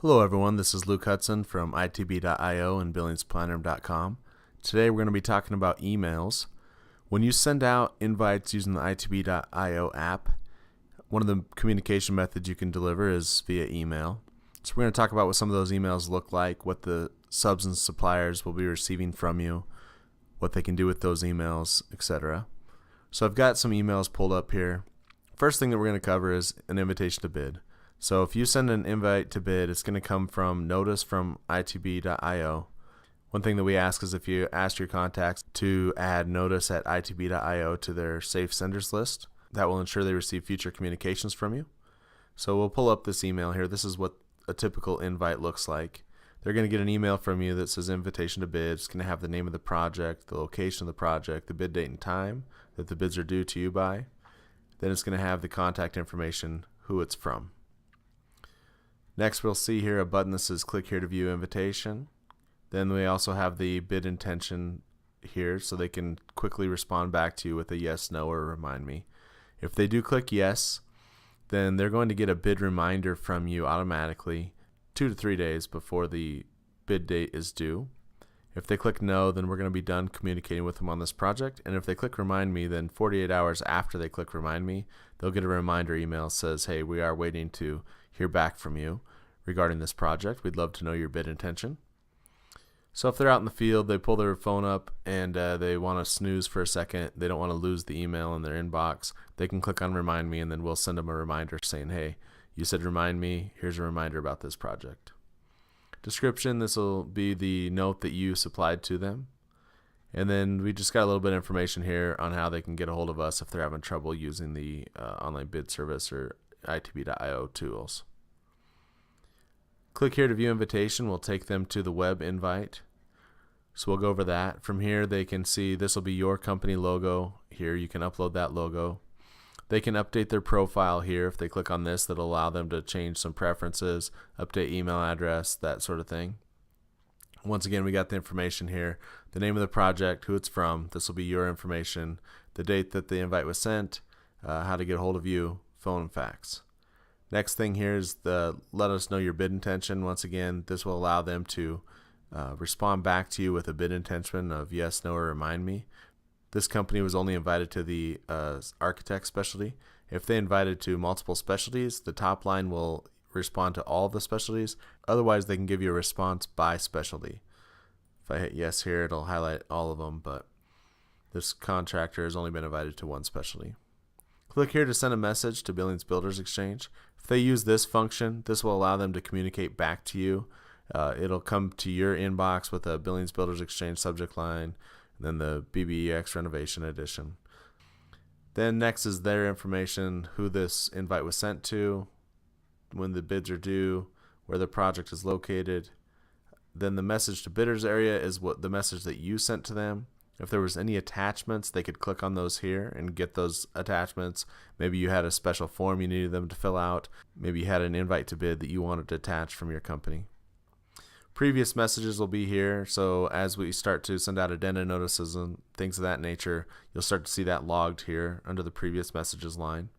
Hello everyone, this is Luke Hudson from itb.io and billingsplanner.com. Today we're going to be talking about emails. When you send out invites using the itb.io app, one of the communication methods you can deliver is via email. So we're going to talk about what some of those emails look like, what the subs and suppliers will be receiving from you, what they can do with those emails, etc. So I've got some emails pulled up here. First thing that we're going to cover is an invitation to bid. So if you send an invite to bid, it's going to come from notice from itb.io. One thing that we ask is if you ask your contacts to add notice at itb.io to their safe senders list, that will ensure they receive future communications from you. So we'll pull up this email here. This is what a typical invite looks like. They're going to get an email from you that says invitation to bid. It's going to have the name of the project, the location of the project, the bid date and time that the bids are due to you by. Then it's going to have the contact information, who it's from. Next, we'll see here a button that says click here to view invitation. Then we also have the bid intention here so they can quickly respond back to you with a yes, no, or remind me. If they do click yes, then they're going to get a bid reminder from you automatically 2 to 3 days before the bid date is due. If they click no, then we're going to be done communicating with them on this project. And if they click remind me, then 48 hours after they click remind me, they'll get a reminder email that says, hey, we are waiting to hear back from you regarding this project. We'd love to know your bid intention. So if they're out in the field, they pull their phone up and they want to snooze for a second, they don't want to lose the email in their inbox, they can click on remind me and then we'll send them a reminder saying, hey, you said remind me, here's a reminder about this project. Description, this will be the note that you supplied to them. And then we just got a little bit of information here on how they can get a hold of us if they're having trouble using the online bid service or itb.io tools. Click here to view invitation will take them to the web invite. So we'll go over that. From here they can see this will be your company logo. Here you can upload that logo. They can update their profile here. If they click on this, that'll allow them to change some preferences, update email address, that sort of thing. Once again, we got the information here. The name of the project, who it's from, this will be your information, the date that the invite was sent, how to get a hold of you, phone and fax. Next thing here is the let us know your bid intention. Once again, this will allow them to respond back to you with a bid intention of yes, no, or remind me. This company was only invited to the architect specialty. If they invited to multiple specialties, the top line will respond to all the specialties. Otherwise, they can give you a response by specialty. If I hit yes here, it'll highlight all of them, but this contractor has only been invited to one specialty. Click here to send a message to Billings Builders Exchange. If they use this function, this will allow them to communicate back to you. It'll come to your inbox with a Billings Builders Exchange subject line, and then the BBEX Renovation Edition. Then next is their information, who this invite was sent to, when the bids are due, where the project is located. Then the message to bidders area is what the message that you sent to them. If there was any attachments, they could click on those here and get those attachments. Maybe you had a special form you needed them to fill out. Maybe you had an invite to bid that you wanted to attach from your company. Previous messages will be here, so as we start to send out addenda notices and things of that nature, you'll start to see that logged here under the previous messages line.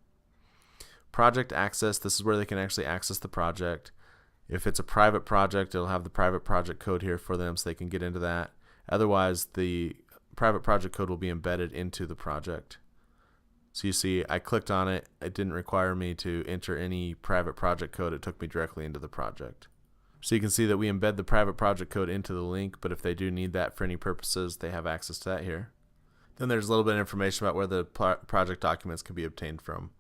Project access, this is where they can actually access the project. If it's a private project, it'll have the private project code here for them so they can get into that. Otherwise, the private project code will be embedded into the project. So you see, I clicked on it. It didn't require me to enter any private project code. It took me directly into the project. So you can see that we embed the private project code into the link, but if they do need that for any purposes, they have access to that here. Then there's a little bit of information about where the project documents can be obtained from.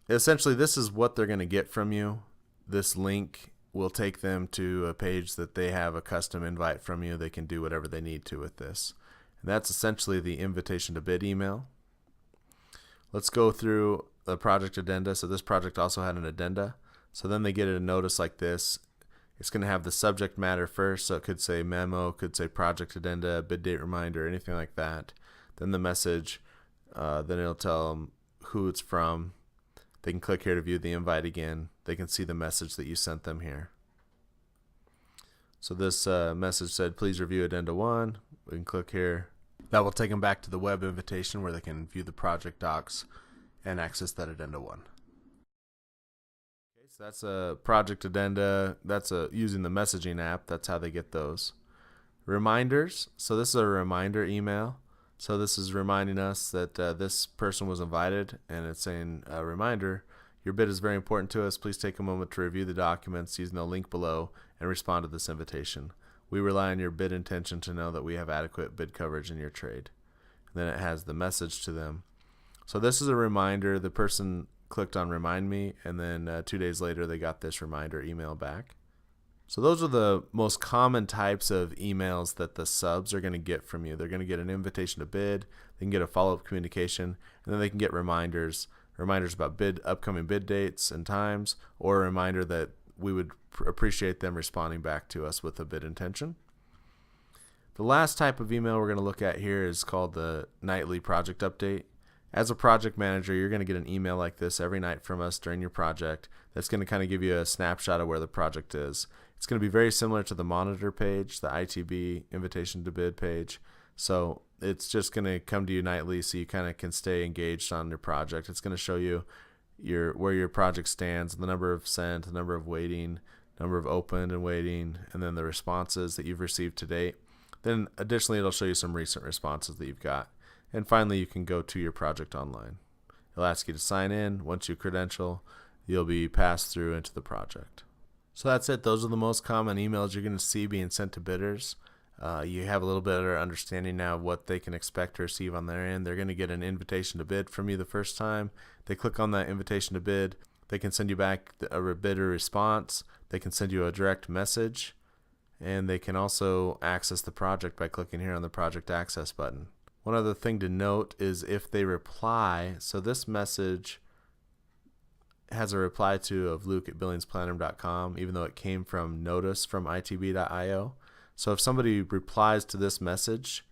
Essentially, this is what they're going to get from you. This link will take them to a page that they have a custom invite from you. They can do whatever they need to with this. And that's essentially the invitation to bid email. Let's go through the project addenda. So this project also had an addenda. So then they get a notice like this. It's going to have the subject matter first, so it could say memo, could say project addenda, bid date reminder, anything like that. Then the message, then it'll tell them who it's from. They can click here to view the invite again. They can see the message that you sent them here. So this message said, please review addenda 1. We can click here. That will take them back to the web invitation where they can view the project docs and access that addenda 1. So that's a project addenda. That's using the messaging app. That's how they get those. Reminders. So this is a reminder email. So this is reminding us that this person was invited, and it's saying a reminder. Your bid is very important to us. Please take a moment to review the documents using the link below and respond to this invitation. We rely on your bid intention to know that we have adequate bid coverage in your trade. And then it has the message to them. So this is a reminder. The person clicked on remind me, and then 2 days later they got this reminder email back. So those are the most common types of emails that the subs are going to get from you. They're going to get an invitation to bid, they can get a follow-up communication, and then they can get reminders about upcoming bid dates and times, or a reminder that we would appreciate them responding back to us with a bid intention. The last type of email we're going to look at here is called the nightly project update. As a project manager, you're going to get an email like this every night from us during your project that's going to kind of give you a snapshot of where the project is. It's going to be very similar to the monitor page, the ITB invitation to bid page. So it's just going to come to you nightly so you kind of can stay engaged on your project. It's going to show you where your project stands, the number of sent, the number of waiting, number of opened and waiting, and then the responses that you've received to date. Then additionally, it'll show you some recent responses that you've got. And finally, you can go to your project online. It'll ask you to sign in. Once you credential, you'll be passed through into the project. So that's it. Those are the most common emails you're going to see being sent to bidders. You have a little better understanding now of what they can expect to receive on their end. They're going to get an invitation to bid from you the first time. They click on that invitation to bid. They can send you back a bidder response. They can send you a direct message. And they can also access the project by clicking here on the project access button. One other thing to note is if they reply, so this message has a reply to of Luke@billingsplanner.com, even though it came from notice from itb.io. So if somebody replies to this message,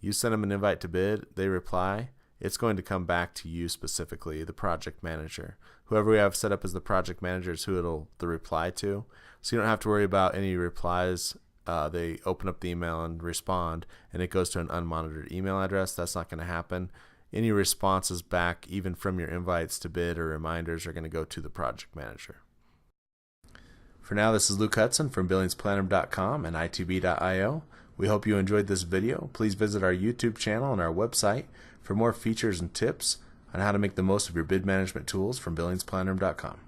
you send them an invite to bid, they reply, it's going to come back to you specifically, the project manager. Whoever we have set up as the project manager is who it'll the reply to. So you don't have to worry about any replies. They open up the email and respond, and it goes to an unmonitored email address. That's not going to happen. Any responses back, even from your invites to bid or reminders, are going to go to the project manager. For now, this is Luke Hudson from billingsplanner.com and itb.io. We hope you enjoyed this video. Please visit our YouTube channel and our website for more features and tips on how to make the most of your bid management tools from billingsplanner.com.